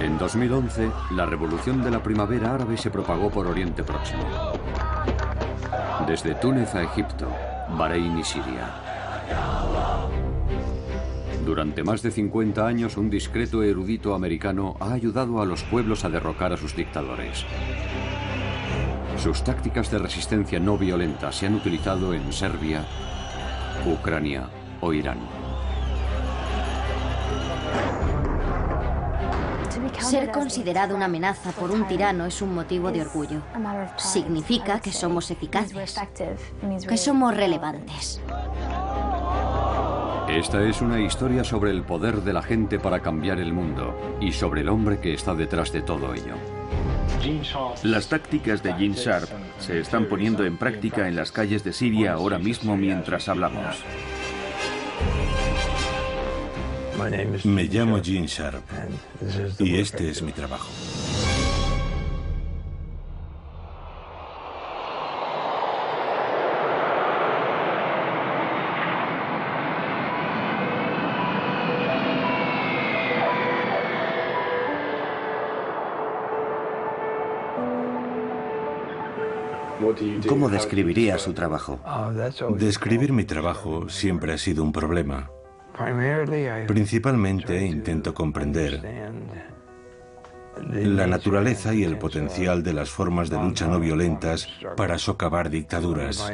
En 2011, la revolución de la primavera árabe se propagó por Oriente Próximo. Desde Túnez a Egipto, Bahrein y Siria. Durante más de 50 años, un discreto erudito americano ha ayudado a los pueblos a derrocar a sus dictadores. Sus tácticas de resistencia no violenta se han utilizado en Serbia, Ucrania o Irán. Ser considerado una amenaza por un tirano es un motivo de orgullo. Significa que somos eficaces, que somos relevantes. Esta es una historia sobre el poder de la gente para cambiar el mundo y sobre el hombre que está detrás de todo ello. Las tácticas de Gene Sharp se están poniendo en práctica en las calles de Siria ahora mismo mientras hablamos. Me llamo Gene Sharp y este es mi trabajo. ¿Cómo describiría su trabajo? Describir mi trabajo siempre ha sido un problema. Principalmente intento comprender la naturaleza y el potencial de las formas de lucha no violentas para socavar dictaduras.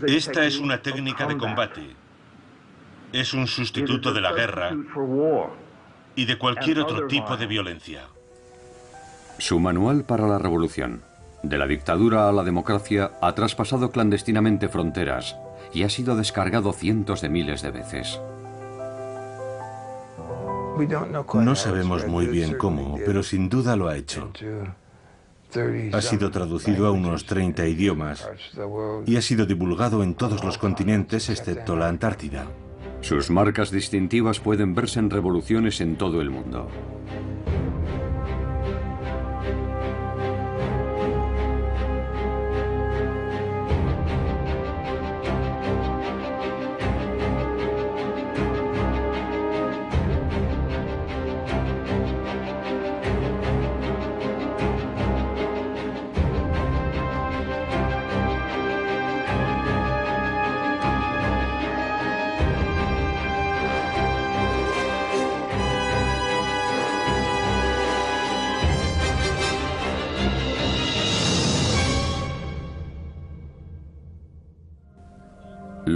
Esta es una técnica de combate. Es un sustituto de la guerra y de cualquier otro tipo de violencia. Su manual para la revolución, de la dictadura a la democracia, ha traspasado clandestinamente fronteras y ha sido descargado cientos de miles de veces. No sabemos muy bien cómo, pero sin duda lo ha hecho. Ha sido traducido a unos 30 idiomas y ha sido divulgado en todos los continentes excepto la Antártida. Sus marcas distintivas pueden verse en revoluciones en todo el mundo.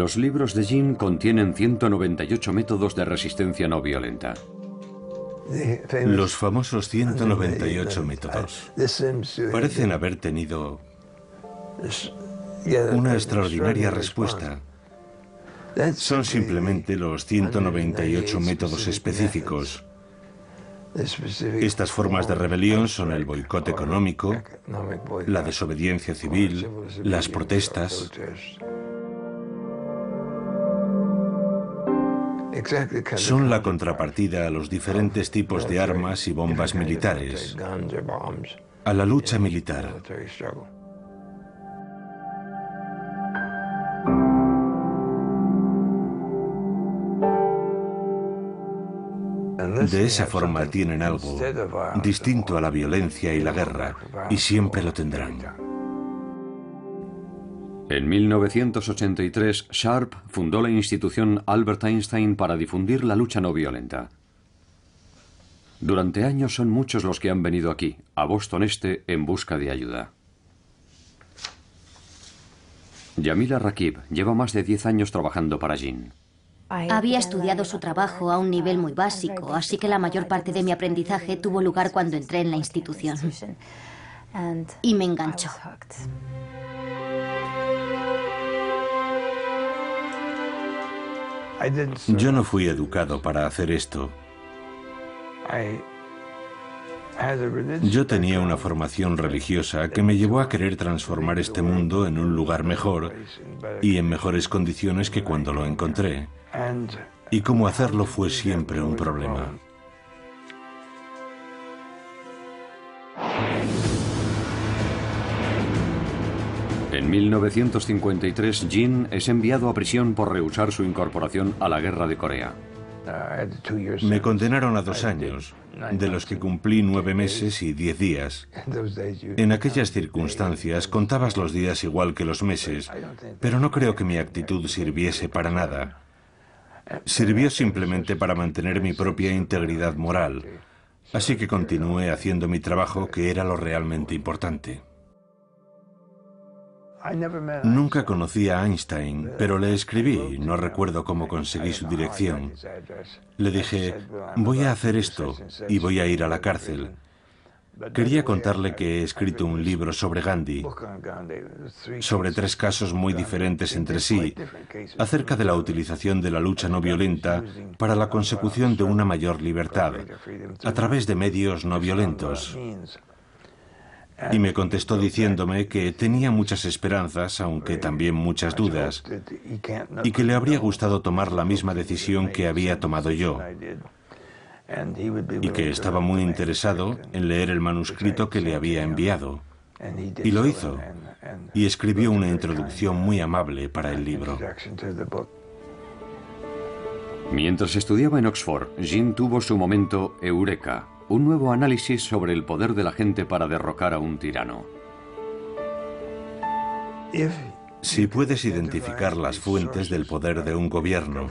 Los libros de Gene contienen 198 métodos de resistencia no violenta. Los famosos 198 métodos parecen haber tenido una extraordinaria respuesta. Son simplemente los 198 métodos específicos. Estas formas de rebelión son el boicot económico, la desobediencia civil, las protestas. Son la contrapartida a los diferentes tipos de armas y bombas militares, a la lucha militar. De esa forma tienen algo distinto a la violencia y la guerra, y siempre lo tendrán. En 1983, Sharp fundó la institución Albert Einstein para difundir la lucha no violenta. Durante años son muchos los que han venido aquí, a Boston Este, en busca de ayuda. Yamila Rakib lleva más de 10 años trabajando para Gene. Había estudiado su trabajo a un nivel muy básico, así que la mayor parte de mi aprendizaje tuvo lugar cuando entré en la institución. Y me enganchó. Yo no fui educado para hacer esto. Yo tenía una formación religiosa que me llevó a querer transformar este mundo en un lugar mejor y en mejores condiciones que cuando lo encontré. Y cómo hacerlo fue siempre un problema. En 1953, Gene es enviado a prisión por rehusar su incorporación a la guerra de Corea. Me condenaron a 2 años, de los que cumplí 9 meses y 10 días. En aquellas circunstancias contabas los días igual que los meses, pero no creo que mi actitud sirviese para nada. Sirvió simplemente para mantener mi propia integridad moral, así que continué haciendo mi trabajo, que era lo realmente importante. Nunca conocí a Einstein, pero le escribí, no recuerdo cómo conseguí su dirección. Le dije, voy a hacer esto y voy a ir a la cárcel. Quería contarle que he escrito un libro sobre Gandhi, sobre 3 casos muy diferentes entre sí, acerca de la utilización de la lucha no violenta para la consecución de una mayor libertad, a través de medios no violentos. Y me contestó diciéndome que tenía muchas esperanzas, aunque también muchas dudas, y que le habría gustado tomar la misma decisión que había tomado yo, y que estaba muy interesado en leer el manuscrito que le había enviado. Y lo hizo, y escribió una introducción muy amable para el libro. Mientras estudiaba en Oxford, Jean tuvo su momento eureka, un nuevo análisis sobre el poder de la gente para derrocar a un tirano. Si puedes identificar las fuentes del poder de un gobierno,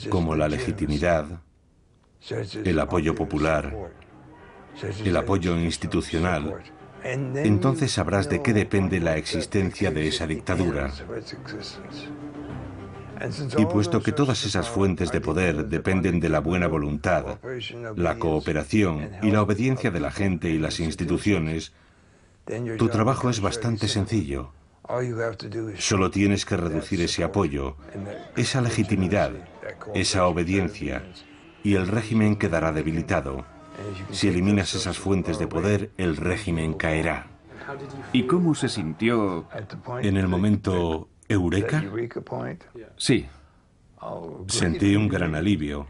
como la legitimidad, el apoyo popular, el apoyo institucional, entonces sabrás de qué depende la existencia de esa dictadura. Y puesto que todas esas fuentes de poder dependen de la buena voluntad, la cooperación y la obediencia de la gente y las instituciones, tu trabajo es bastante sencillo. Solo tienes que reducir ese apoyo, esa legitimidad, esa obediencia, y el régimen quedará debilitado. Si eliminas esas fuentes de poder, el régimen caerá. ¿Y cómo se sintió En el momento eureka? Sí. Sentí un gran alivio,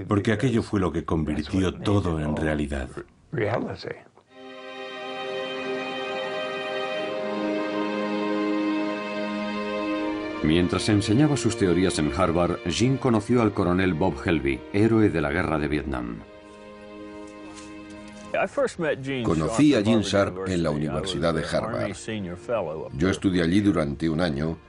porque aquello fue lo que convirtió todo en realidad. Mientras enseñaba sus teorías en Harvard, Jean conoció al coronel Bob Helby, héroe de la guerra de Vietnam. Conocí a Gene Sharp en la Universidad de Harvard. Yo estudié allí durante 1 año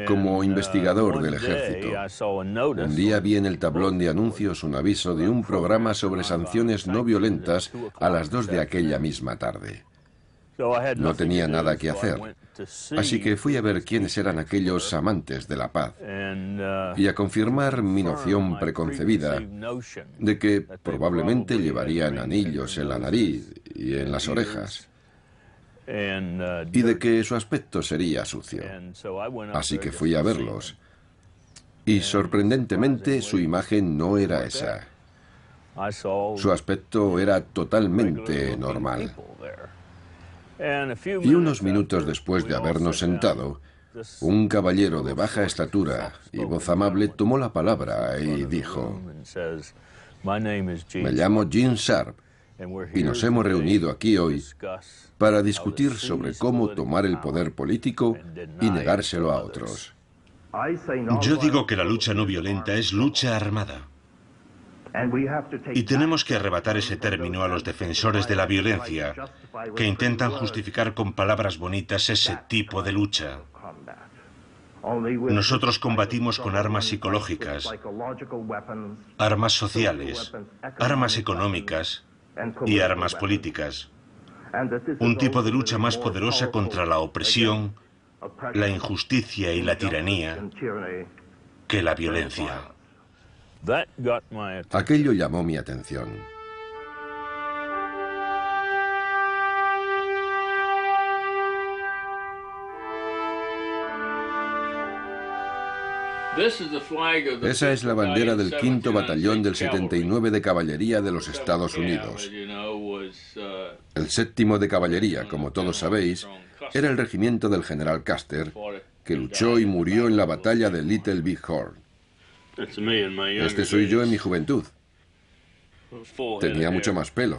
como investigador del ejército. Un día vi en el tablón de anuncios un aviso de un programa sobre sanciones no violentas a las 2 de aquella misma tarde. No tenía nada que hacer, así que fui a ver quiénes eran aquellos amantes de la paz y a confirmar mi noción preconcebida de que probablemente llevarían anillos en la nariz y en las orejas y de que su aspecto sería sucio. Así que fui a verlos y sorprendentemente su imagen no era esa. Su aspecto era totalmente normal. Y unos minutos después de habernos sentado, un caballero de baja estatura y voz amable tomó la palabra y dijo: me llamo Gene Sharp y nos hemos reunido aquí hoy para discutir sobre cómo tomar el poder político y negárselo a otros. Yo digo que la lucha no violenta es lucha armada. Y tenemos que arrebatar ese término a los defensores de la violencia, que intentan justificar con palabras bonitas ese tipo de lucha. Nosotros combatimos con armas psicológicas, armas sociales, armas económicas y armas políticas. Un tipo de lucha más poderosa contra la opresión, la injusticia y la tiranía que la violencia. Aquello llamó mi atención. Esa es la bandera del 5º Batallón del 79 de Caballería de los Estados Unidos. El 7º de Caballería, como todos sabéis, era el regimiento del general Custer, que luchó y murió en la batalla de Little Big Horn. Este soy yo en mi juventud. Tenía mucho más pelo.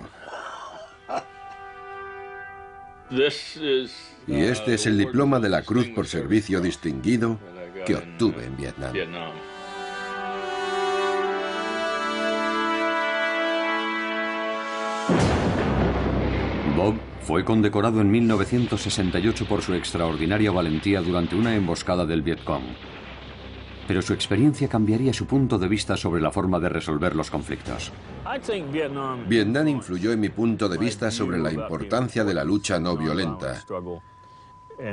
Y este es el diploma de la Cruz por Servicio Distinguido que obtuve en Vietnam. Bob fue condecorado en 1968 por su extraordinaria valentía durante una emboscada del Vietcong. Pero su experiencia cambiaría su punto de vista sobre la forma de resolver los conflictos. Vietnam influyó en mi punto de vista sobre la importancia de la lucha no violenta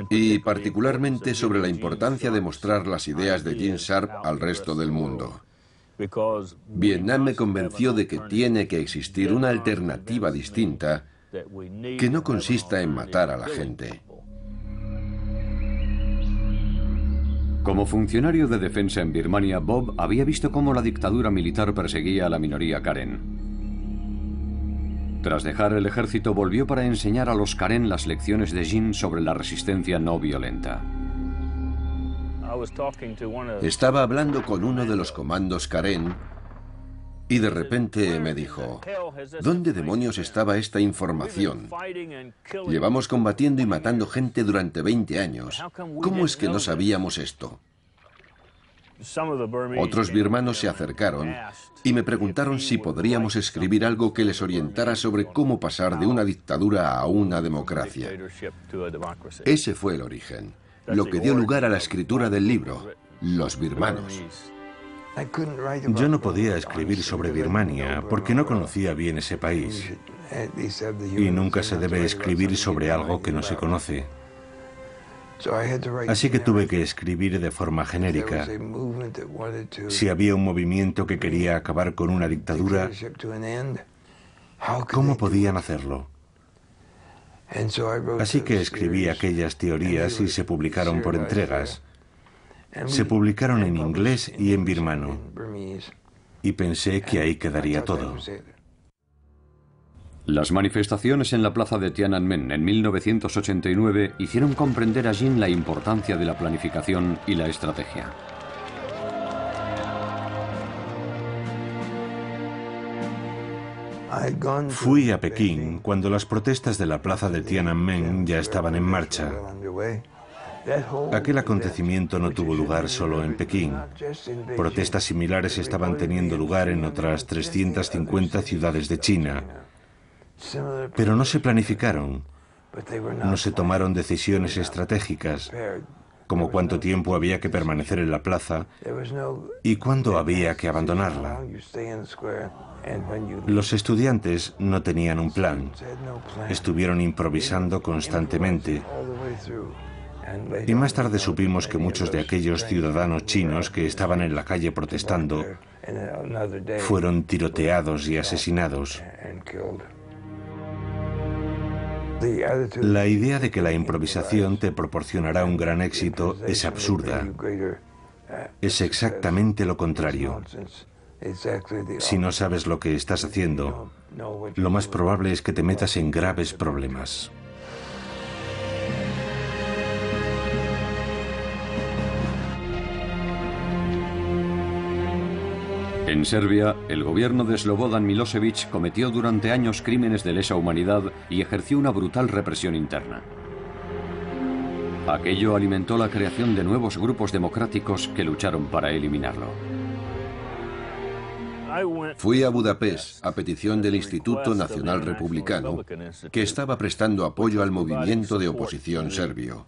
y particularmente sobre la importancia de mostrar las ideas de Gene Sharp al resto del mundo. Vietnam me convenció de que tiene que existir una alternativa distinta que no consista en matar a la gente. Como funcionario de defensa en Birmania, Bob había visto cómo la dictadura militar perseguía a la minoría Karen. Tras dejar el ejército, volvió para enseñar a los Karen las lecciones de Gene sobre la resistencia no violenta. Estaba hablando con uno de los comandos Karen y de repente me dijo: ¿dónde demonios estaba esta información? Llevamos combatiendo y matando gente durante 20 años. ¿Cómo es que no sabíamos esto? Otros birmanos se acercaron y me preguntaron si podríamos escribir algo que les orientara sobre cómo pasar de una dictadura a una democracia. Ese fue el origen, lo que dio lugar a la escritura del libro, Los birmanos. Yo no podía escribir sobre Birmania porque no conocía bien ese país. Y nunca se debe escribir sobre algo que no se conoce. Así que tuve que escribir de forma genérica. Si había un movimiento que quería acabar con una dictadura, ¿cómo podían hacerlo? Así que escribí aquellas teorías y se publicaron por entregas. Se publicaron en inglés y en birmano. Y pensé que ahí quedaría todo. Las manifestaciones en la plaza de Tiananmen en 1989 hicieron comprender a Gene la importancia de la planificación y la estrategia. Fui a Pekín cuando las protestas de la plaza de Tiananmen ya estaban en marcha. Aquel acontecimiento no tuvo lugar solo en Pekín. Protestas similares estaban teniendo lugar en otras 350 ciudades de China. Pero no se planificaron, no se tomaron decisiones estratégicas, como cuánto tiempo había que permanecer en la plaza y cuándo había que abandonarla. Los estudiantes no tenían un plan, estuvieron improvisando constantemente. Y más tarde supimos que muchos de aquellos ciudadanos chinos que estaban en la calle protestando fueron tiroteados y asesinados. La idea de que la improvisación te proporcionará un gran éxito es absurda. Es exactamente lo contrario. Si no sabes lo que estás haciendo, lo más probable es que te metas en graves problemas. En Serbia, el gobierno de Slobodan Milosevic cometió durante años crímenes de lesa humanidad y ejerció una brutal represión interna. Aquello alimentó la creación de nuevos grupos democráticos que lucharon para eliminarlo. Fui a Budapest a petición del Instituto Nacional Republicano, que estaba prestando apoyo al movimiento de oposición serbio.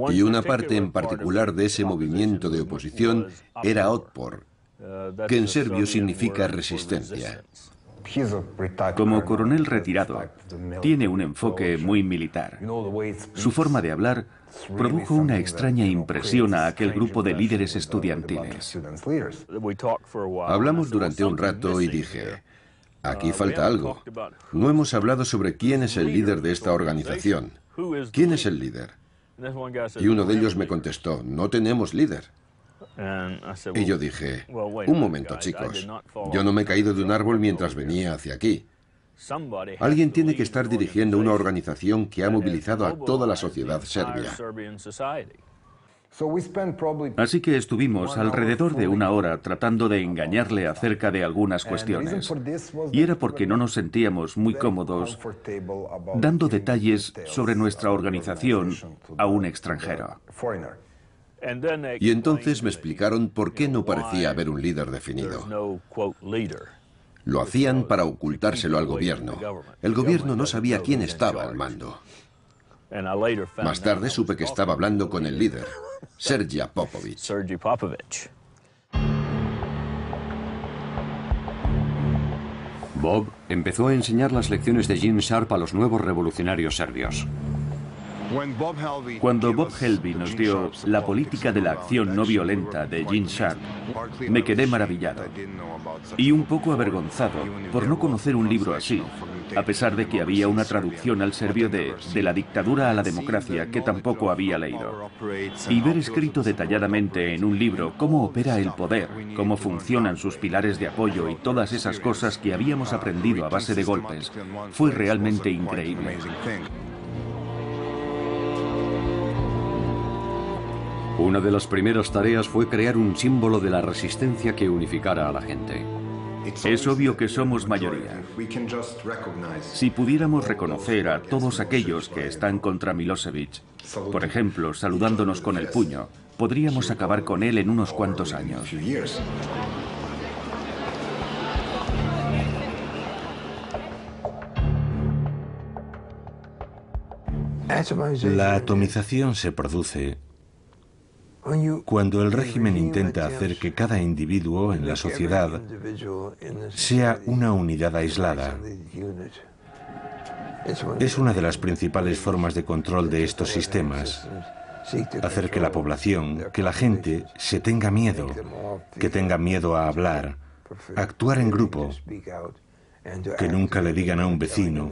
Y una parte en particular de ese movimiento de oposición era Otpor, que en serbio significa resistencia. Como coronel retirado, tiene un enfoque muy militar. Su forma de hablar produjo una extraña impresión a aquel grupo de líderes estudiantiles. Hablamos durante un rato y dije: aquí falta algo. No hemos hablado sobre quién es el líder de esta organización. ¿Quién es el líder? Y uno de ellos me contestó: no tenemos líder. Y yo dije: un momento, chicos, yo no me he caído de un árbol mientras venía hacia aquí. Alguien tiene que estar dirigiendo una organización que ha movilizado a toda la sociedad serbia. Así que estuvimos alrededor de una hora tratando de engañarle acerca de algunas cuestiones. Y era porque no nos sentíamos muy cómodos dando detalles sobre nuestra organización a un extranjero. Y entonces me explicaron por qué no parecía haber un líder definido. Lo hacían para ocultárselo al gobierno. El gobierno no sabía quién estaba al mando. Más tarde supe que estaba hablando con el líder, Sergei Popovich. Bob empezó a enseñar las lecciones de Gene Sharp a los nuevos revolucionarios serbios. Cuando Bob Helby nos dio La política de la acción no violenta de Gene Sharp, me quedé maravillado y un poco avergonzado por no conocer un libro así, a pesar de que había una traducción al serbio de la dictadura a la democracia que tampoco había leído. Y ver escrito detalladamente en un libro cómo opera el poder, cómo funcionan sus pilares de apoyo y todas esas cosas que habíamos aprendido a base de golpes, fue realmente increíble. Una de las primeras tareas fue crear un símbolo de la resistencia que unificara a la gente. Es obvio que somos mayoría. Si pudiéramos reconocer a todos aquellos que están contra Milosevic, por ejemplo, saludándonos con el puño, podríamos acabar con él en unos cuantos años. La atomización se produce cuando el régimen intenta hacer que cada individuo en la sociedad sea una unidad aislada. Es una de las principales formas de control de estos sistemas. Hacer que la población, que la gente, se tenga miedo, que tenga miedo a hablar, a actuar en grupo, que nunca le digan a un vecino,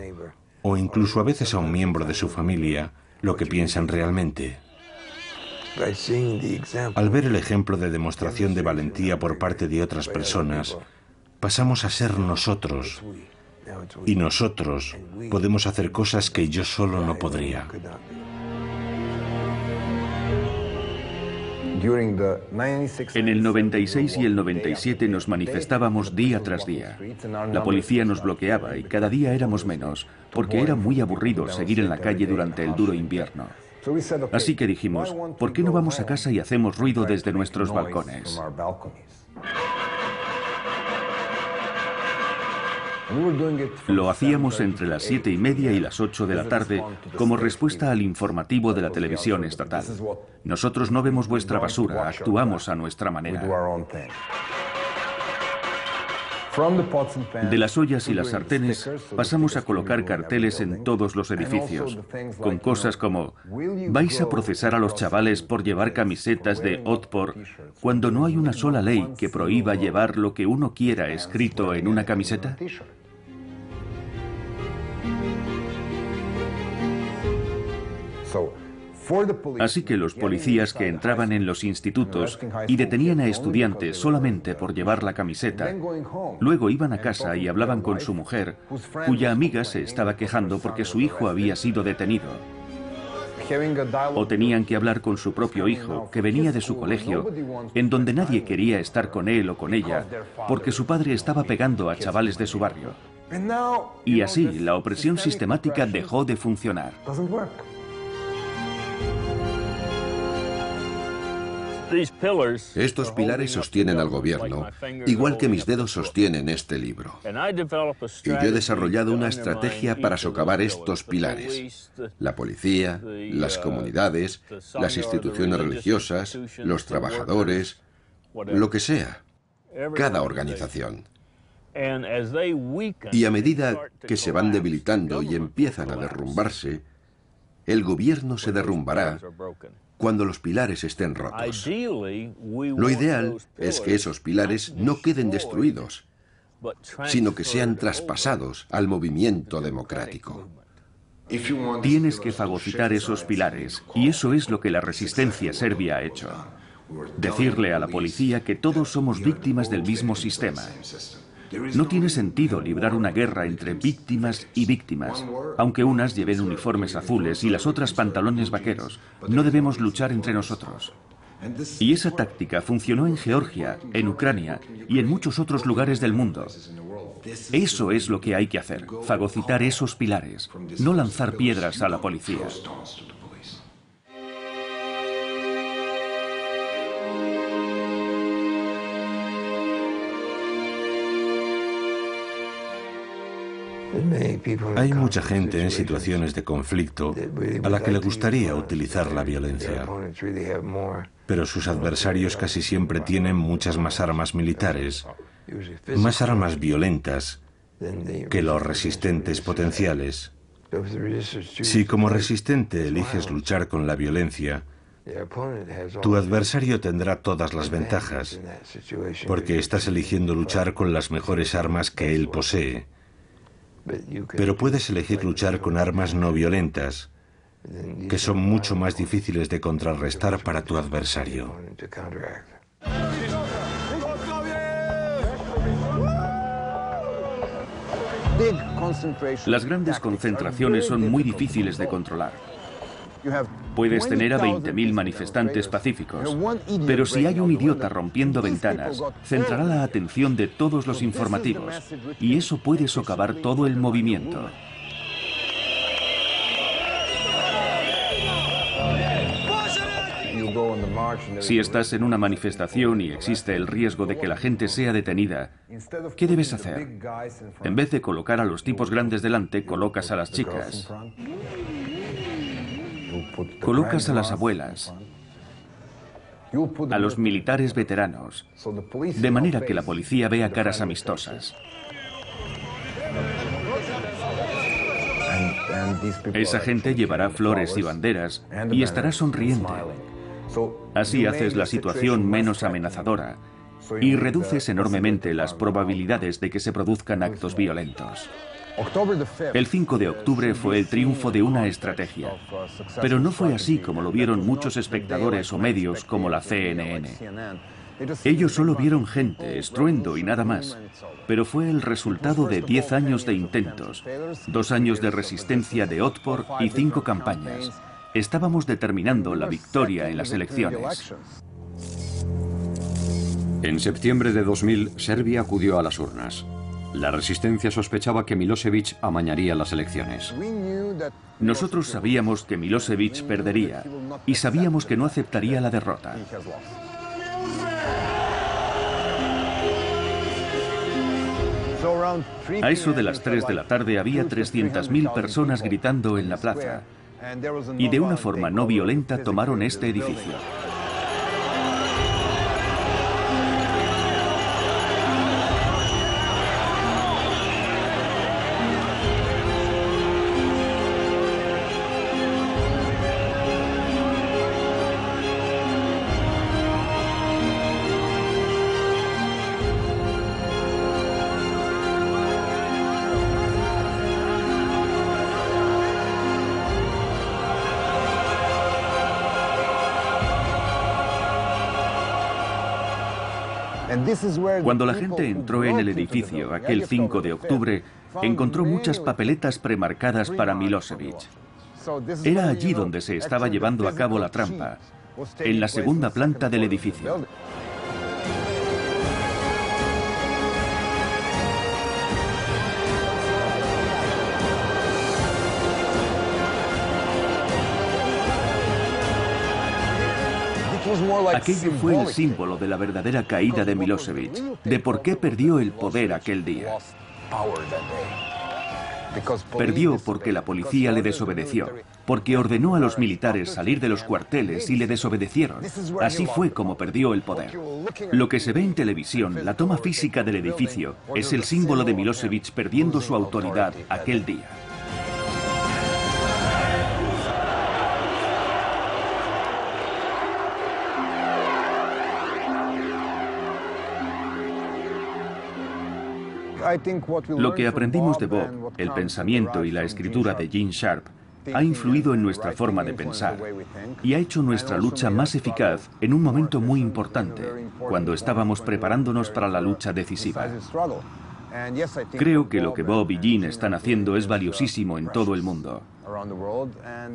o incluso a veces a un miembro de su familia, lo que piensan realmente. Al ver el ejemplo de demostración de valentía por parte de otras personas, pasamos a ser nosotros. Y nosotros podemos hacer cosas que yo solo no podría. En el 96 y el 97 nos manifestábamos día tras día. La policía nos bloqueaba y cada día éramos menos, porque era muy aburrido seguir en la calle durante el duro invierno. Así que dijimos, ¿por qué no vamos a casa y hacemos ruido desde nuestros balcones? Lo hacíamos entre las 7:30 y las 8 de la tarde como respuesta al informativo de la televisión estatal. Nosotros no vemos vuestra basura, actuamos a nuestra manera. De las ollas y las sartenes pasamos a colocar carteles en todos los edificios, con cosas como ¿vais a procesar a los chavales por llevar camisetas de Otpor cuando no hay una sola ley que prohíba llevar lo que uno quiera escrito en una camiseta? Así que los policías que entraban en los institutos y detenían a estudiantes solamente por llevar la camiseta, luego iban a casa y hablaban con su mujer, cuya amiga se estaba quejando porque su hijo había sido detenido. O tenían que hablar con su propio hijo, que venía de su colegio, en donde nadie quería estar con él o con ella, porque su padre estaba pegando a chavales de su barrio. Y así, la opresión sistemática dejó de funcionar. Estos pilares sostienen al gobierno, igual que mis dedos sostienen este libro. Y yo he desarrollado una estrategia para socavar estos pilares. La policía, las comunidades, las instituciones religiosas, los trabajadores, lo que sea, cada organización. Y a medida que se van debilitando y empiezan a derrumbarse, el gobierno se derrumbará cuando los pilares estén rotos. Lo ideal es que esos pilares no queden destruidos, sino que sean traspasados al movimiento democrático. Tienes que fagocitar esos pilares, y eso es lo que la resistencia serbia ha hecho. Decirle a la policía que todos somos víctimas del mismo sistema. No tiene sentido librar una guerra entre víctimas y víctimas, aunque unas lleven uniformes azules y las otras pantalones vaqueros. No debemos luchar entre nosotros. Y esa táctica funcionó en Georgia, en Ucrania y en muchos otros lugares del mundo. Eso es lo que hay que hacer, fagocitar esos pilares, no lanzar piedras a la policía. Hay mucha gente en situaciones de conflicto a la que le gustaría utilizar la violencia, pero sus adversarios casi siempre tienen muchas más armas militares, más armas violentas que los resistentes potenciales. Si como resistente eliges luchar con la violencia, tu adversario tendrá todas las ventajas, porque estás eligiendo luchar con las mejores armas que él posee. Pero puedes elegir luchar con armas no violentas, que son mucho más difíciles de contrarrestar para tu adversario. Las grandes concentraciones son muy difíciles de controlar. Puedes tener a 20.000 manifestantes pacíficos, pero si hay un idiota rompiendo ventanas, centrará la atención de todos los informativos, y eso puede socavar todo el movimiento. Si estás en una manifestación y existe el riesgo de que la gente sea detenida, ¿qué debes hacer? En vez de colocar a los tipos grandes delante, colocas a las chicas. Colocas a las abuelas, a los militares veteranos, de manera que la policía vea caras amistosas. Esa gente llevará flores y banderas y estará sonriente. Así haces la situación menos amenazadora y reduces enormemente las probabilidades de que se produzcan actos violentos. El 5 de octubre fue el triunfo de una estrategia, pero no fue así como lo vieron muchos espectadores o medios como la CNN. Ellos solo vieron gente, estruendo y nada más, pero fue el resultado de 10 años de intentos, 2 años de resistencia de Otpor y 5 campañas. Estábamos determinando la victoria en las elecciones. En septiembre de 2000, Serbia acudió a las urnas. La resistencia sospechaba que Milosevic amañaría las elecciones. Nosotros sabíamos que Milosevic perdería y sabíamos que no aceptaría la derrota. A eso de las 3 de la tarde había 300.000 personas gritando en la plaza y de una forma no violenta tomaron este edificio. Cuando la gente entró en el edificio aquel 5 de octubre, encontró muchas papeletas premarcadas para Milosevic. Era allí donde se estaba llevando a cabo la trampa, en la segunda planta del edificio. Aquello fue el símbolo de la verdadera caída de Milosevic, de por qué perdió el poder aquel día. Perdió porque la policía le desobedeció, porque ordenó a los militares salir de los cuarteles y le desobedecieron. Así fue como perdió el poder. Lo que se ve en televisión, la toma física del edificio, es el símbolo de Milosevic perdiendo su autoridad aquel día. Lo que aprendimos de Bob, el pensamiento y la escritura de Gene Sharp, ha influido en nuestra forma de pensar y ha hecho nuestra lucha más eficaz en un momento muy importante, cuando estábamos preparándonos para la lucha decisiva. Creo que lo que Bob y Gene están haciendo es valiosísimo en todo el mundo.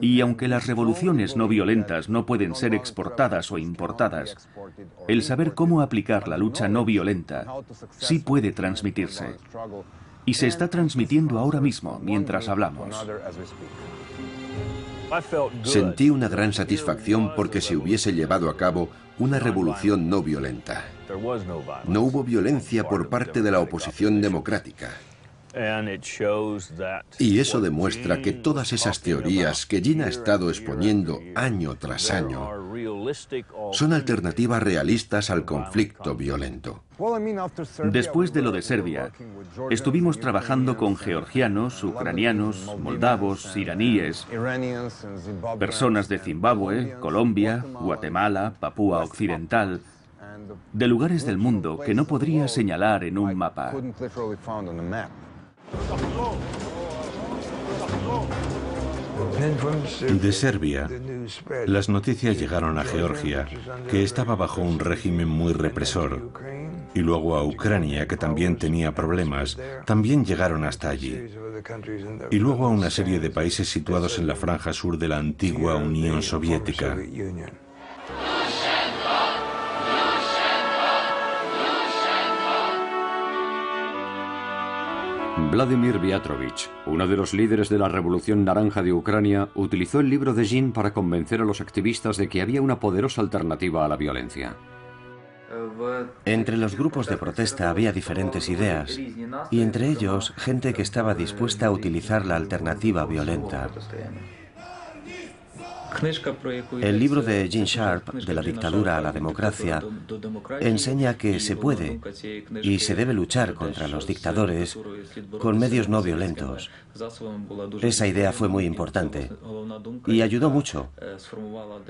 Y aunque las revoluciones no violentas no pueden ser exportadas o importadas, el saber cómo aplicar la lucha no violenta sí puede transmitirse. Y se está transmitiendo ahora mismo, mientras hablamos. Sentí una gran satisfacción porque se hubiese llevado a cabo una revolución no violenta. No hubo violencia por parte de la oposición democrática. Y eso demuestra que todas esas teorías que Jin ha estado exponiendo año tras año son alternativas realistas al conflicto violento. Después de lo de Serbia, estuvimos trabajando con georgianos, ucranianos, moldavos, iraníes, personas de Zimbabue, Colombia, Guatemala, Papúa Occidental, de lugares del mundo que no podría señalar en un mapa. De Serbia, las noticias llegaron a Georgia, que estaba bajo un régimen muy represor, y luego a Ucrania, que también tenía problemas, también llegaron hasta allí, y luego a una serie de países situados en la franja sur de la antigua Unión Soviética. Vladimir Viatrovich, uno de los líderes de la Revolución Naranja de Ucrania, utilizó el libro de Jin para convencer a los activistas de que había una poderosa alternativa a la violencia. Entre los grupos de protesta había diferentes ideas, y entre ellos gente que estaba dispuesta a utilizar la alternativa violenta. El libro de Gene Sharp, De la dictadura a la democracia, enseña que se puede y se debe luchar contra los dictadores con medios no violentos. Esa idea fue muy importante y ayudó mucho.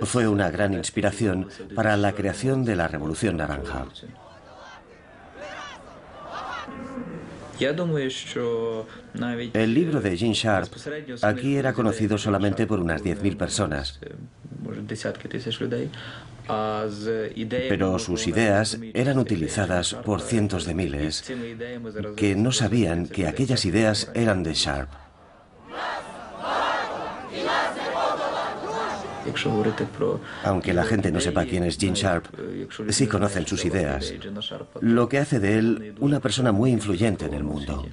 Fue una gran inspiración para la creación de la Revolución Naranja. El libro de Gene Sharp aquí era conocido solamente por unas 10.000 personas, pero sus ideas eran utilizadas por cientos de miles que no sabían que aquellas ideas eran de Sharp. Aunque la gente no sepa quién es Gene Sharp, sí conocen sus ideas, lo que hace de él una persona muy influyente en el mundo.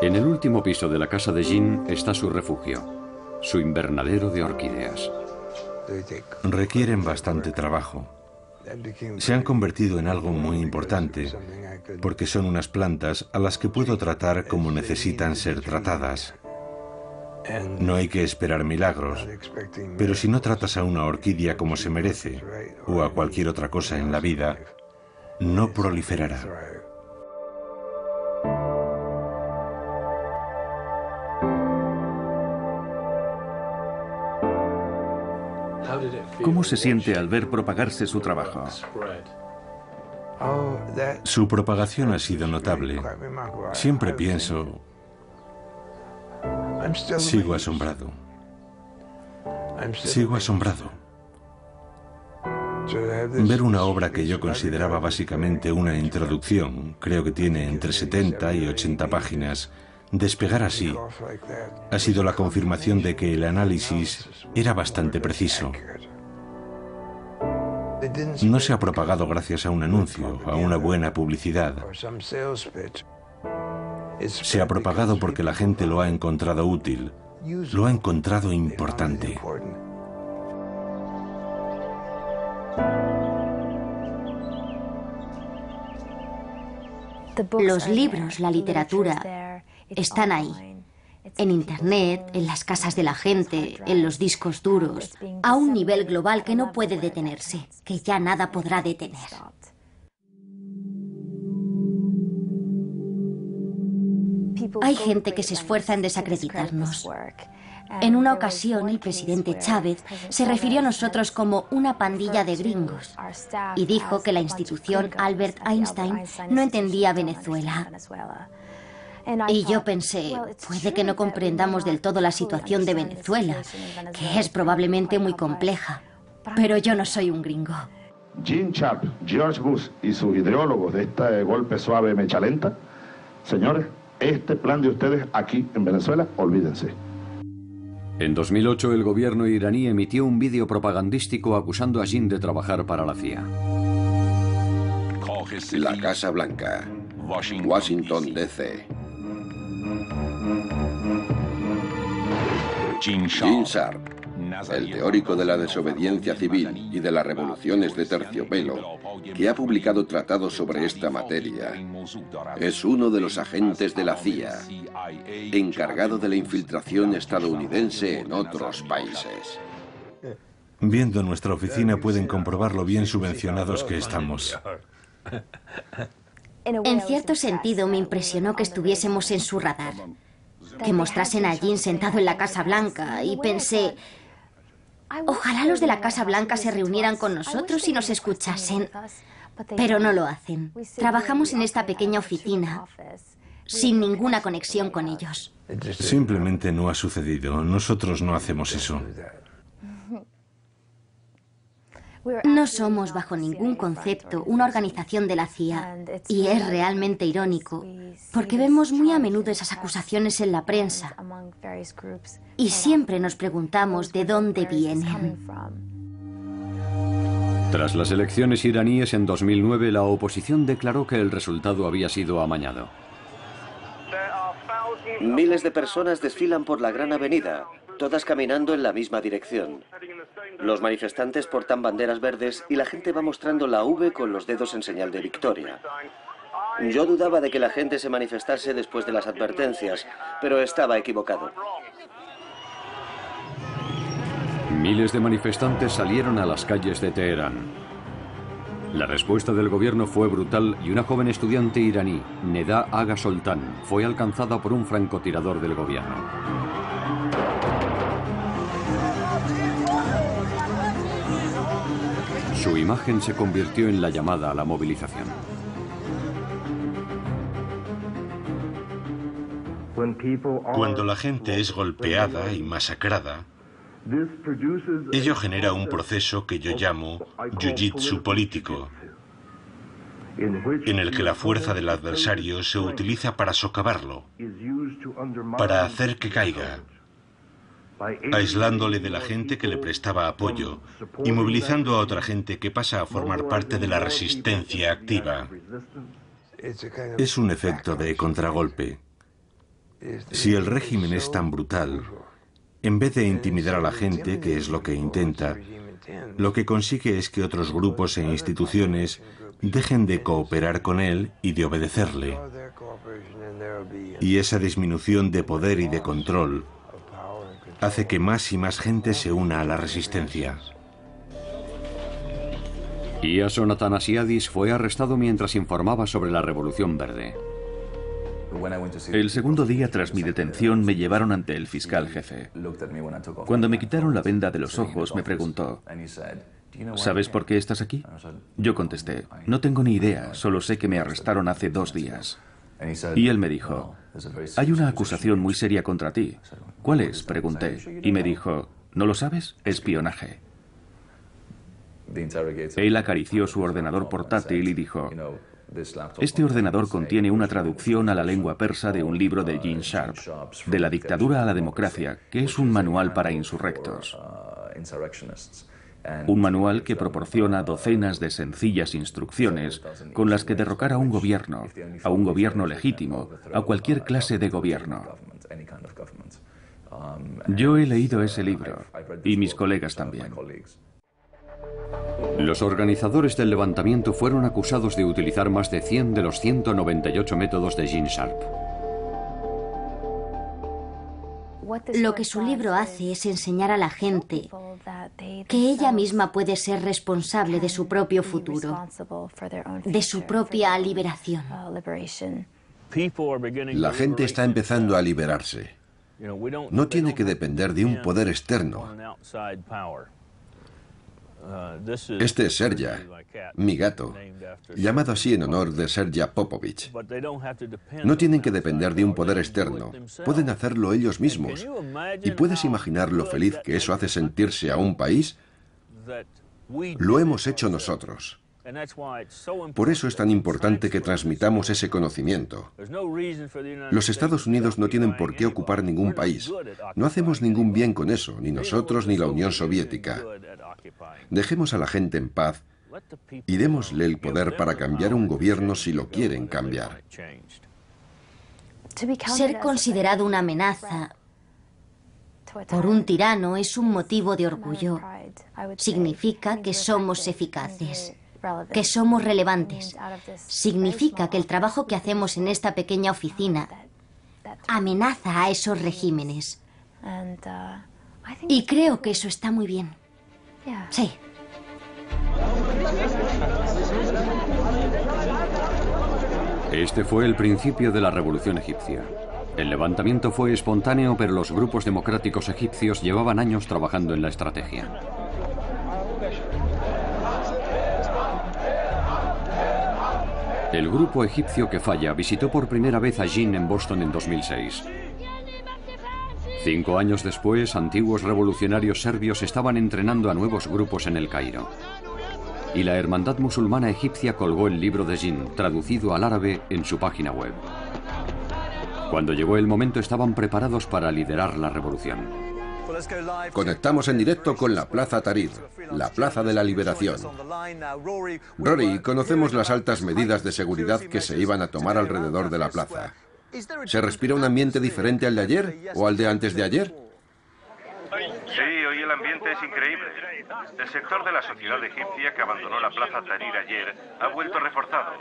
En el último piso de la casa de Jin está su refugio, su invernadero de orquídeas. Requieren bastante trabajo. Se han convertido en algo muy importante, porque son unas plantas a las que puedo tratar como necesitan ser tratadas. No hay que esperar milagros, pero si no tratas a una orquídea como se merece, o a cualquier otra cosa en la vida, no proliferará. ¿Cómo se siente al ver propagarse su trabajo? Su propagación ha sido notable. Siempre pienso, sigo asombrado. Sigo asombrado. Ver una obra que yo consideraba básicamente una introducción, creo que tiene entre 70 y 80 páginas, despegar así ha sido la confirmación de que el análisis era bastante preciso. No se ha propagado gracias a un anuncio, a una buena publicidad. Se ha propagado porque la gente lo ha encontrado útil, lo ha encontrado importante. Los libros, la literatura, están ahí. En Internet, en las casas de la gente, en los discos duros, a un nivel global que no puede detenerse, que ya nada podrá detener. Hay gente que se esfuerza en desacreditarnos. En una ocasión, el presidente Chávez se refirió a nosotros como una pandilla de gringos y dijo que la institución Albert Einstein no entendía Venezuela. Y yo pensé, puede que no comprendamos del todo la situación de Venezuela, que es probablemente muy compleja, pero yo no soy un gringo. Gene Sharp, George Bush y sus ideólogos de este golpe suave mecha lenta, señores, este plan de ustedes aquí en Venezuela, olvídense. En 2008 el gobierno iraní emitió un vídeo propagandístico acusando a Jin de trabajar para la CIA. La Casa Blanca, Washington, D.C. Gene Sharp, el teórico de la desobediencia civil y de las revoluciones de terciopelo, que ha publicado tratados sobre esta materia, es uno de los agentes de la CIA, encargado de la infiltración estadounidense en otros países. Viendo nuestra oficina pueden comprobar lo bien subvencionados que estamos. En cierto sentido me impresionó que estuviésemos en su radar, que mostrasen a Gene sentado en la Casa Blanca y pensé, ojalá los de la Casa Blanca se reunieran con nosotros y nos escuchasen, pero no lo hacen. Trabajamos en esta pequeña oficina sin ninguna conexión con ellos. Simplemente no ha sucedido. Nosotros no hacemos eso. No somos bajo ningún concepto una organización de la CIA, y es realmente irónico, porque vemos muy a menudo esas acusaciones en la prensa, y siempre nos preguntamos de dónde vienen. Tras las elecciones iraníes en 2009, la oposición declaró que el resultado había sido amañado. Miles de personas desfilan por la gran avenida, todas caminando en la misma dirección. Los manifestantes portan banderas verdes y la gente va mostrando la V con los dedos en señal de victoria. Yo dudaba de que la gente se manifestase después de las advertencias, pero estaba equivocado. Miles de manifestantes salieron a las calles de Teherán. La respuesta del gobierno fue brutal y una joven estudiante iraní, Neda Aga Soltan, fue alcanzada por un francotirador del gobierno. Su imagen se convirtió en la llamada a la movilización. Cuando la gente es golpeada y masacrada, ello genera un proceso que yo llamo jiu-jitsu político, en el que la fuerza del adversario se utiliza para socavarlo, para hacer que caiga, aislándole de la gente que le prestaba apoyo y movilizando a otra gente que pasa a formar parte de la resistencia activa. Es un efecto de contragolpe. Si el régimen es tan brutal, en vez de intimidar a la gente, que es lo que intenta, lo que consigue es que otros grupos e instituciones dejen de cooperar con él y de obedecerle. Y esa disminución de poder y de control hace que más y más gente se una a la resistencia. Iason Atanasiadis fue arrestado mientras informaba sobre la Revolución Verde. El segundo día tras mi detención me llevaron ante el fiscal jefe. Cuando me quitaron la venda de los ojos me preguntó, ¿sabes por qué estás aquí? Yo contesté, no tengo ni idea, solo sé que me arrestaron hace 2 días. Y él me dijo, hay una acusación muy seria contra ti. ¿Cuál es?, pregunté. Y me dijo, ¿no lo sabes? Espionaje. Él acarició su ordenador portátil y dijo, este ordenador contiene una traducción a la lengua persa de un libro de Gene Sharp, De la dictadura a la democracia, que es un manual para insurrectos. Un manual que proporciona docenas de sencillas instrucciones con las que derrocar a un gobierno legítimo, a cualquier clase de gobierno. Yo he leído ese libro, y mis colegas también. Los organizadores del levantamiento fueron acusados de utilizar más de 100 de los 198 métodos de Gene Sharp. Lo que su libro hace es enseñar a la gente que ella misma puede ser responsable de su propio futuro, de su propia liberación. La gente está empezando a liberarse. No tiene que depender de un poder externo. Este es Serja, mi gato, llamado así en honor de Serja Popovich. No tienen que depender de un poder externo, pueden hacerlo ellos mismos. ¿Y puedes imaginar lo feliz que eso hace sentirse a un país? Lo hemos hecho nosotros. Por eso es tan importante que transmitamos ese conocimiento. Los Estados Unidos no tienen por qué ocupar ningún país. No hacemos ningún bien con eso, ni nosotros ni la Unión Soviética. Dejemos a la gente en paz y démosle el poder para cambiar un gobierno si lo quieren cambiar. Ser considerado una amenaza por un tirano es un motivo de orgullo. Significa que somos eficaces, que somos relevantes. Significa que el trabajo que hacemos en esta pequeña oficina amenaza a esos regímenes. Y creo que eso está muy bien. Sí. Este fue el principio de la revolución egipcia. El levantamiento fue espontáneo, pero los grupos democráticos egipcios llevaban años trabajando en la estrategia. El grupo egipcio que falla visitó por primera vez a Jin en Boston en 2006. 5 años después, antiguos revolucionarios serbios estaban entrenando a nuevos grupos en El Cairo. Y la Hermandad Musulmana Egipcia colgó el libro de Jin, traducido al árabe, en su página web. Cuando llegó el momento estaban preparados para liderar la revolución. Conectamos en directo con la Plaza Tahrir, la Plaza de la Liberación. Rory, conocemos las altas medidas de seguridad que se iban a tomar alrededor de la plaza. ¿Se respira un ambiente diferente al de ayer o al de antes de ayer? Sí, hoy el ambiente es increíble. El sector de la sociedad egipcia que abandonó la Plaza Tahrir ayer ha vuelto reforzado.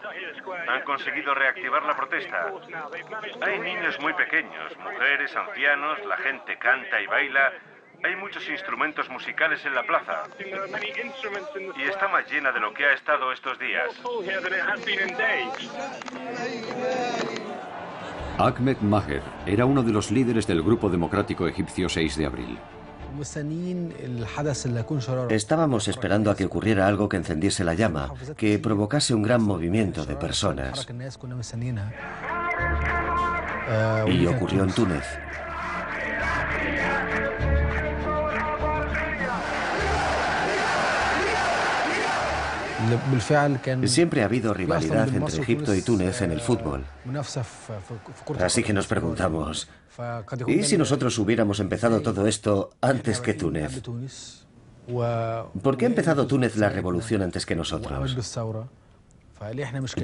Han conseguido reactivar la protesta. Hay niños muy pequeños, mujeres, ancianos, la gente canta y baila. Hay muchos instrumentos musicales en la plaza. Y está más llena de lo que ha estado estos días. Ahmed Maher era uno de los líderes del Grupo Democrático Egipcio 6 de abril. Estábamos esperando a que ocurriera algo que encendiese la llama, que provocase un gran movimiento de personas. Y ocurrió en Túnez. Siempre ha habido rivalidad entre Egipto y Túnez en el fútbol. Así que nos preguntamos, ¿y si nosotros hubiéramos empezado todo esto antes que Túnez? ¿Por qué ha empezado Túnez la revolución antes que nosotros?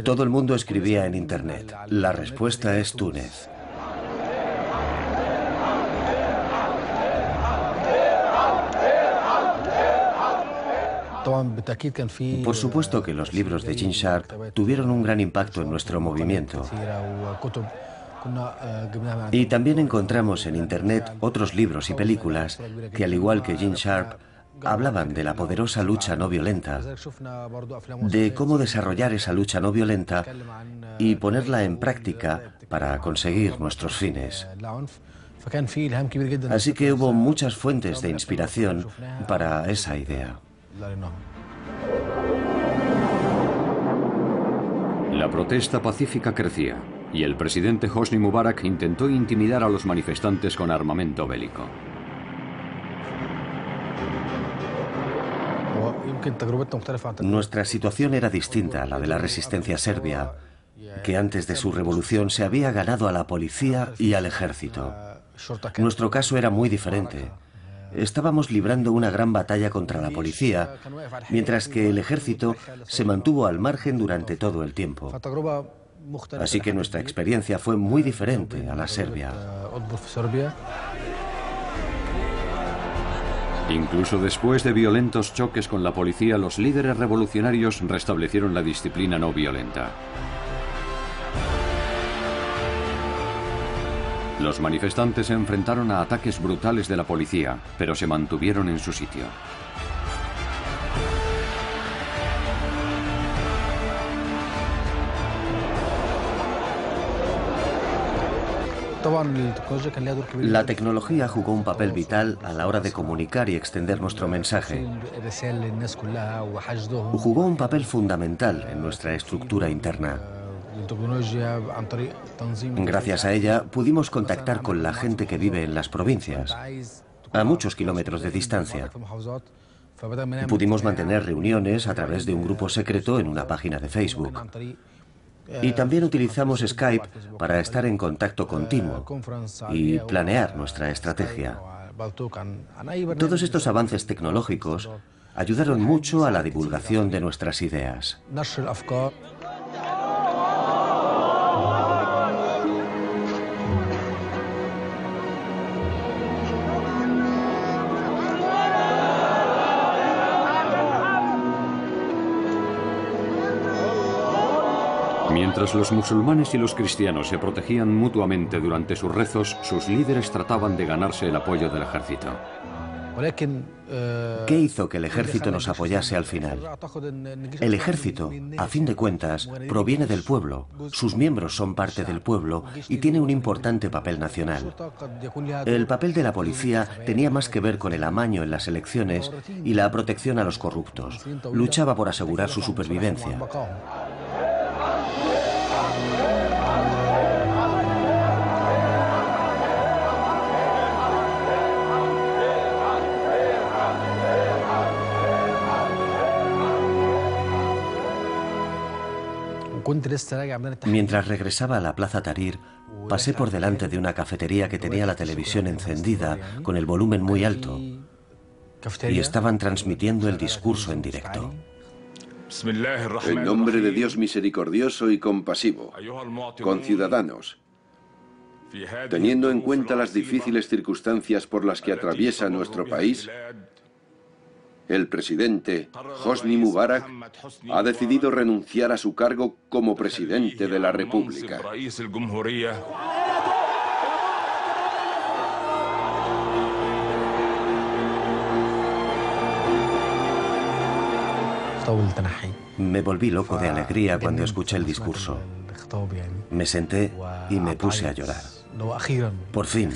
Todo el mundo escribía en Internet. La respuesta es Túnez. Por supuesto que los libros de Gene Sharp tuvieron un gran impacto en nuestro movimiento. Y también encontramos en Internet otros libros y películas que, al igual que Gene Sharp, hablaban de la poderosa lucha no violenta, de cómo desarrollar esa lucha no violenta y ponerla en práctica para conseguir nuestros fines. Así que hubo muchas fuentes de inspiración para esa idea. La protesta pacífica crecía y el presidente Hosni Mubarak intentó intimidar a los manifestantes con armamento bélico. Nuestra situación era distinta a la de la resistencia serbia, que antes de su revolución se había ganado a la policía y al ejército. Nuestro caso era muy diferente. Estábamos librando una gran batalla contra la policía, mientras que el ejército se mantuvo al margen durante todo el tiempo. Así que nuestra experiencia fue muy diferente a la serbia. Incluso después de violentos choques con la policía, los líderes revolucionarios restablecieron la disciplina no violenta. Los manifestantes se enfrentaron a ataques brutales de la policía, pero se mantuvieron en su sitio. La tecnología jugó un papel vital a la hora de comunicar y extender nuestro mensaje. Jugó un papel fundamental en nuestra estructura interna. Gracias a ella pudimos contactar con la gente que vive en las provincias, a muchos kilómetros de distancia. Pudimos mantener reuniones a través de un grupo secreto en una página de Facebook. Y también utilizamos Skype para estar en contacto continuo y planear nuestra estrategia. Todos estos avances tecnológicos ayudaron mucho a la divulgación de nuestras ideas. Mientras los musulmanes y los cristianos se protegían mutuamente durante sus rezos, sus líderes trataban de ganarse el apoyo del ejército. ¿Qué hizo que el ejército nos apoyase al final? El ejército, a fin de cuentas, proviene del pueblo, sus miembros son parte del pueblo y tiene un importante papel nacional. El papel de la policía tenía más que ver con el amaño en las elecciones y la protección a los corruptos. Luchaba por asegurar su supervivencia. Mientras regresaba a la Plaza Tahrir, pasé por delante de una cafetería que tenía la televisión encendida con el volumen muy alto y estaban transmitiendo el discurso en directo. En nombre de Dios misericordioso y compasivo, conciudadanos, teniendo en cuenta las difíciles circunstancias por las que atraviesa nuestro país, el presidente Hosni Mubarak ha decidido renunciar a su cargo como presidente de la República. Me volví loco de alegría cuando escuché el discurso. Me senté y me puse a llorar. Por fin,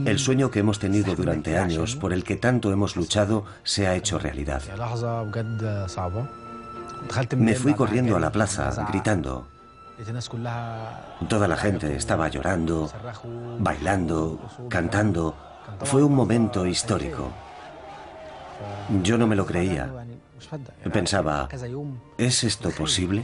el sueño que hemos tenido durante años, por el que tanto hemos luchado, se ha hecho realidad. Me fui corriendo a la plaza, gritando. Toda la gente estaba llorando, bailando, cantando. Fue un momento histórico. Yo no me lo creía. Pensaba, ¿es esto posible?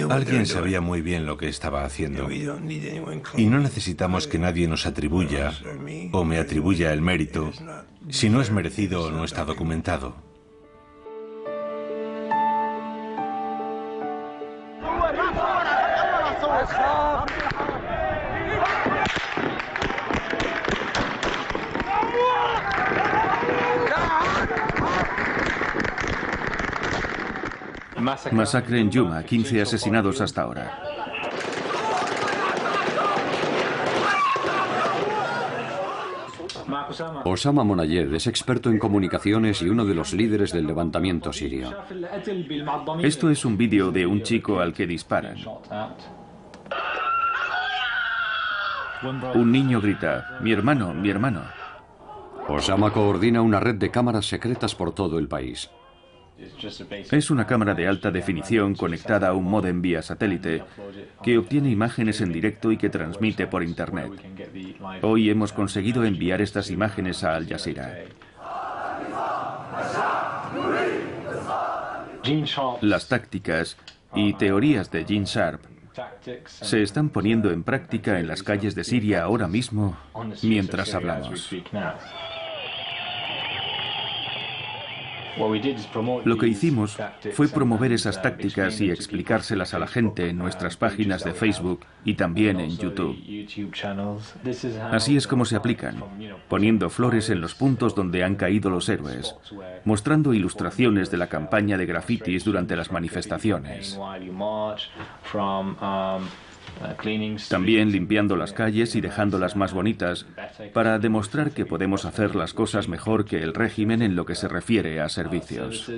Alguien sabía muy bien lo que estaba haciendo. Y no necesitamos que nadie nos atribuya o me atribuya el mérito si no es merecido o no está documentado. Masacre en Yuma, 15 asesinados hasta ahora. Osama Monayed es experto en comunicaciones y uno de los líderes del levantamiento sirio. Esto es un vídeo de un chico al que disparan. Un niño grita, "Mi hermano, mi hermano". Osama coordina una red de cámaras secretas por todo el país. Es una cámara de alta definición conectada a un módem vía satélite que obtiene imágenes en directo y que transmite por Internet. Hoy hemos conseguido enviar estas imágenes a Al Jazeera. Las tácticas y teorías de Gene Sharp se están poniendo en práctica en las calles de Siria ahora mismo mientras hablamos. Lo que hicimos fue promover esas tácticas y explicárselas a la gente en nuestras páginas de Facebook y también en YouTube. Así es como se aplican, poniendo flores en los puntos donde han caído los héroes, mostrando ilustraciones de la campaña de grafitis durante las manifestaciones. También limpiando las calles y dejándolas más bonitas para demostrar que podemos hacer las cosas mejor que el régimen en lo que se refiere a servicios.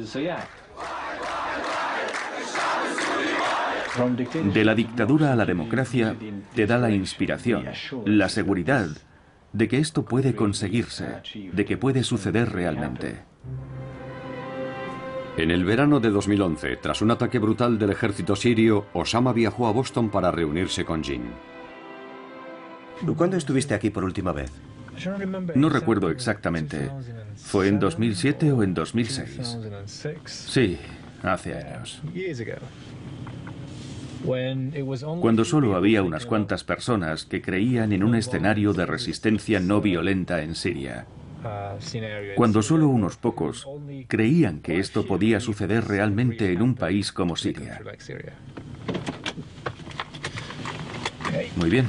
De la dictadura a la democracia te da la inspiración, la seguridad de que esto puede conseguirse, de que puede suceder realmente. En el verano de 2011, tras un ataque brutal del ejército sirio, Osama viajó a Boston para reunirse con Gene. ¿Cuándo estuviste aquí por última vez? No recuerdo exactamente. ¿Fue en 2007 o en 2006? Sí, hace años. Cuando solo había unas cuantas personas que creían en un escenario de resistencia no violenta en Siria. cuando solo unos pocos creían que esto podía suceder realmente en un país como Siria. Muy bien.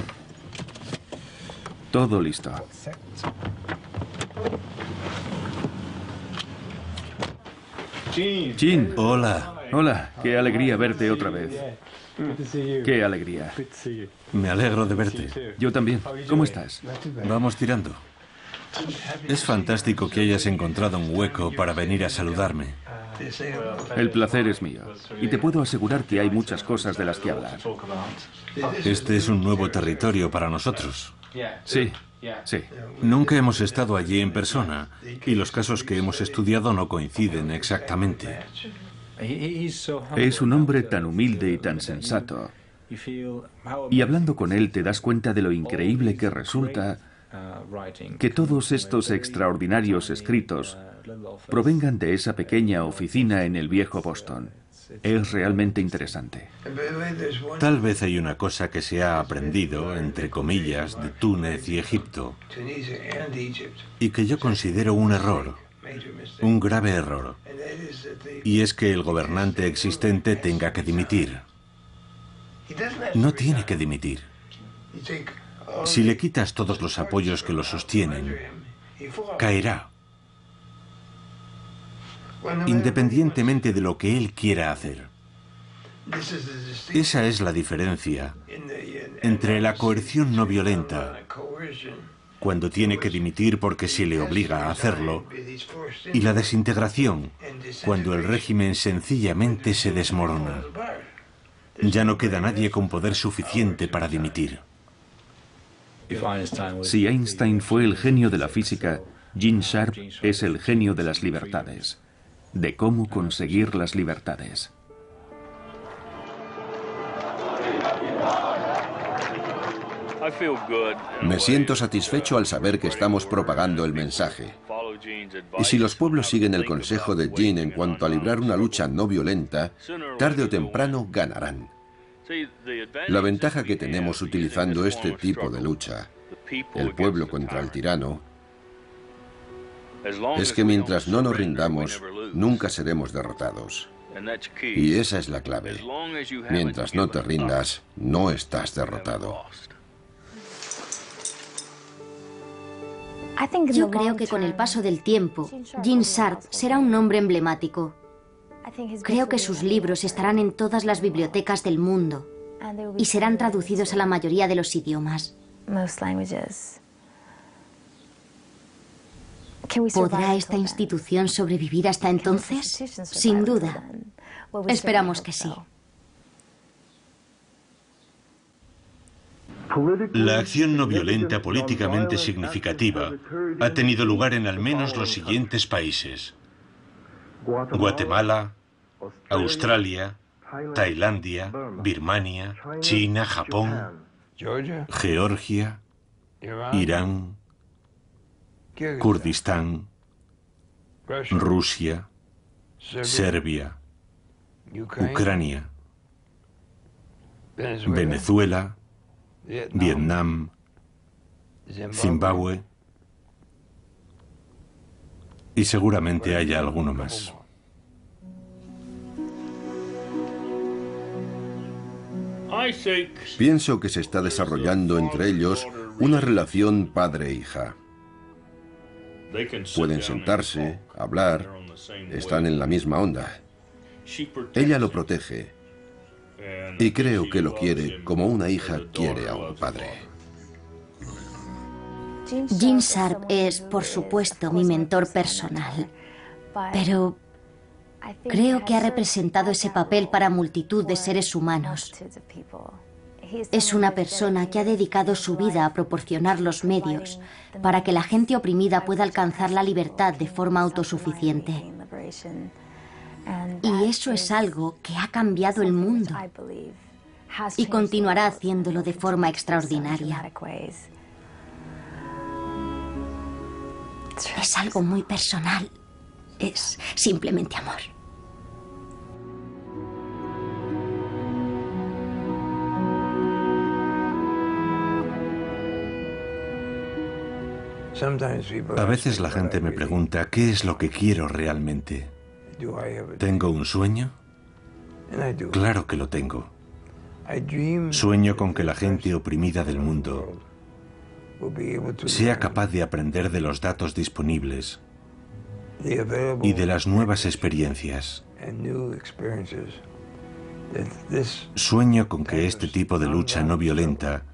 Todo listo. Jin. Hola. Hola, qué alegría verte otra vez. Qué alegría. Me alegro de verte. Yo también. ¿Cómo estás? Vamos tirando. Es fantástico que hayas encontrado un hueco para venir a saludarme. El placer es mío. Y te puedo asegurar que hay muchas cosas de las que hablar. Este es un nuevo territorio para nosotros. Sí, sí. Nunca hemos estado allí en persona y los casos que hemos estudiado no coinciden exactamente. Es un hombre tan humilde y tan sensato. Y hablando con él te das cuenta de lo increíble que resulta que todos estos extraordinarios escritos provengan de esa pequeña oficina en el viejo Boston. Es realmente interesante. Tal vez hay una cosa que se ha aprendido, entre comillas, de Túnez y Egipto, y que yo considero un error, un grave error, y es que el gobernante existente tenga que dimitir. No tiene que dimitir. Si le quitas todos los apoyos que lo sostienen, caerá, independientemente de lo que él quiera hacer. Esa es la diferencia entre la coerción no violenta, cuando tiene que dimitir porque se le obliga a hacerlo, y la desintegración, cuando el régimen sencillamente se desmorona. Ya no queda nadie con poder suficiente para dimitir. Si Einstein fue el genio de la física, Gene Sharp es el genio de las libertades, de cómo conseguir las libertades. Me siento satisfecho al saber que estamos propagando el mensaje. Y si los pueblos siguen el consejo de Gene en cuanto a librar una lucha no violenta, tarde o temprano ganarán. La ventaja que tenemos utilizando este tipo de lucha, el pueblo contra el tirano, es que mientras no nos rindamos, nunca seremos derrotados. Y esa es la clave. Mientras no te rindas, no estás derrotado. Yo creo que con el paso del tiempo, Gene Sharp será un nombre emblemático. Creo que sus libros estarán en todas las bibliotecas del mundo y serán traducidos a la mayoría de los idiomas. ¿Podrá esta institución sobrevivir hasta entonces? Sin duda. Esperamos que sí. La acción no violenta políticamente significativa ha tenido lugar en al menos los siguientes países: Guatemala, Australia, Tailandia, Birmania, China, Japón, Georgia, Irán, Kurdistán, Rusia, Serbia, Ucrania, Venezuela, Vietnam, Zimbabue y seguramente haya alguno más. Pienso que se está desarrollando entre ellos una relación padre-hija. Pueden sentarse, hablar, están en la misma onda. Ella lo protege y creo que lo quiere como una hija quiere a un padre. Gene Sharp es, por supuesto, mi mentor personal, pero creo que ha representado ese papel para multitud de seres humanos. Es una persona que ha dedicado su vida a proporcionar los medios para que la gente oprimida pueda alcanzar la libertad de forma autosuficiente. Y eso es algo que ha cambiado el mundo y continuará haciéndolo de forma extraordinaria. Es algo muy personal. Es simplemente amor. A veces la gente me pregunta qué es lo que quiero realmente. ¿Tengo un sueño? Claro que lo tengo. Sueño con que la gente oprimida del mundo sea capaz de aprender de los datos disponibles y de las nuevas experiencias. Sueño con que este tipo de lucha no violenta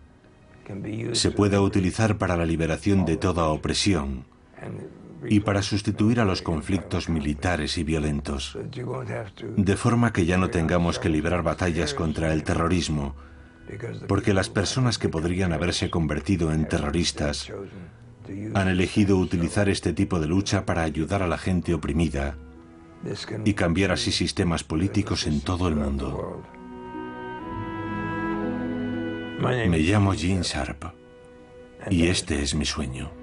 se pueda utilizar para la liberación de toda opresión y para sustituir a los conflictos militares y violentos, de forma que ya no tengamos que librar batallas contra el terrorismo, porque las personas que podrían haberse convertido en terroristas han elegido utilizar este tipo de lucha para ayudar a la gente oprimida y cambiar así sistemas políticos en todo el mundo. Me llamo Gene Sharp y este es mi sueño.